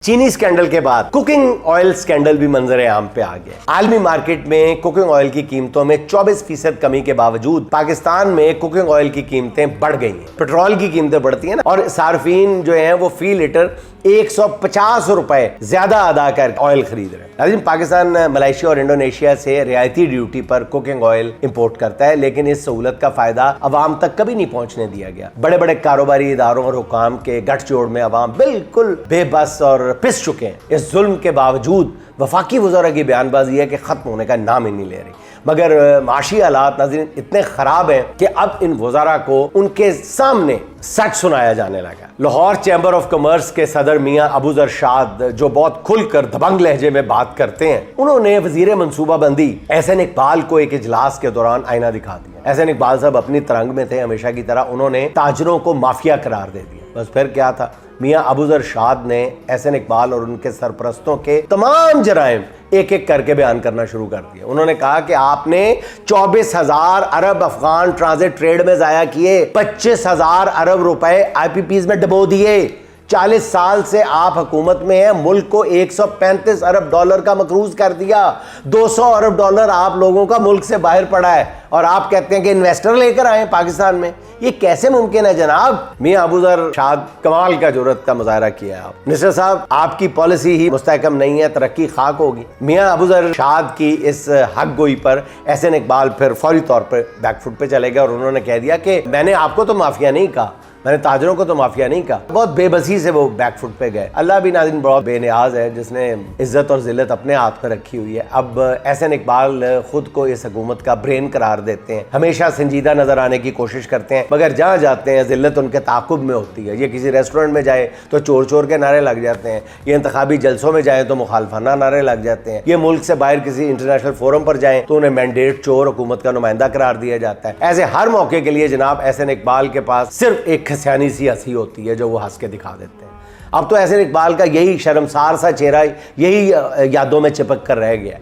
चीनी स्कैंडल के बाद कुकिंग ऑयल स्कैंडल भी मंजर आम पे आ गया। आलमी मार्केट में कुकिंग ऑयल की कीमतों में 24% कमी के बावजूद पाकिस्तान में कुकिंग ऑयल की कीमतें बढ़ गई हैं। पेट्रोल की कीमतें बढ़ती हैं ना, और सार्फिन जो हैं वो फी लीटर 150 रुपए ज्यादा अदा कर ऑयल खरीद रहे हैं। लेकिन पाकिस्तान मलेशिया और इंडोनेशिया से रियायती ड्यूटी पर कुकिंग ऑयल इंपोर्ट करता है, लेकिन इस सहूलत का फायदा अवाम तक कभी नहीं पहुंचने दिया गया। बड़े बड़े कारोबारी इदारों और हुकाम के गठजोड़ में अवाम बिल्कुल बेबस और पिस चुके हैं। इस जुल्म के बावजूद वफाकी वज़रा की बयानबाजी है कि खत्म होने का नाम ही नहीं ले रही। मगर माशी हालात नाज़रीन इतने खराब हैं कि अब इन वज़रा को उनके सामने सच सुनाया जाने लगा। लाहौर चैम्बर ऑफ कॉमर्स के सदर मियां अबूजर शाद, जो बहुत खुलकर दबंग लहजे में बात करते हैं, उन्होंने वजीर मनसूबाबंदी एहसन इकबाल को एक इजलास के दौरान आईना दिखा दिया। एहसन इकबाल साहब अपनी तरंग में थे हमेशा की तरह, उन्होंने ताजरों को माफिया करार दे दिया। बस फिर क्या था, मियां अबूजर शाद ने एहसन इकबाल और उनके सरपरस्तों के तमाम जराइम एक एक करके बयान करना शुरू कर दिया। उन्होंने कहा कि आपने 24,000 अरब अफगान ट्रांजिट ट्रेड में जाया किए, 25,000 अरब रुपए आईपीपीज में डबो दिए। 40 साल से आप हुकूमत में हैं, मुल्क को 135 अरब डॉलर का मकरूज कर दिया। 200 अरब डॉलर आप लोगों का मुल्क से बाहर पड़ा है, और आप कहते हैं कि इन्वेस्टर लेकर आए पाकिस्तान में। ये कैसे मुमकिन है जनाब? मियां अबूजर शाद कमाल का जुर्रत का मुजाहरा किया है आप। मिनिस्टर साहब, आपकी पॉलिसी ही मुस्तहकम नहीं है, तरक्की खाक होगी। मियां अबूजर शाद की इस हक गोई पर एहसन इकबाल फिर फौरी तौर पर बैकफुट पे चले गए और उन्होंने कह दिया कि मैंने आपको तो माफिया नहीं कहा, मैंने ताजरों को तो माफिया नहीं कहा। बहुत बेबसी से वो बैकफुट पे गए। अल्लाह भी नाज़रीन बहुत बेनियाज है, जिसने इज्जत और जिल्लत अपने हाथ में रखी हुई है। अब एहसन इकबाल खुद को इस हुकूमत का ब्रेन करार देते हैं, हमेशा संजीदा नजर आने की कोशिश करते हैं, मगर जहाँ जाते हैं जिल्लत उनके ताकुब में होती है। ये किसी रेस्टोरेंट में जाए तो चोर चोर के नारे लग जाते हैं, ये इंतखाबी जलसों में जाए तो मुखालफाना नारे लग जाते हैं, ये मुल्क से बाहर किसी इंटरनेशनल फोरम पर जाए तो उन्हें मैंडेट चोर हुकूमत का नुमाइंदा करार दिया जाता है। ऐसे हर मौके के लिए जनाब एहसन इकबाल के पास सिर्फ एक खसियानी सी हंसी होती है जो वो हंस के दिखा देते हैं। अब तो एहसन इकबाल का यही शर्मसार सा चेहरा यही यादों में चिपक कर रह गया।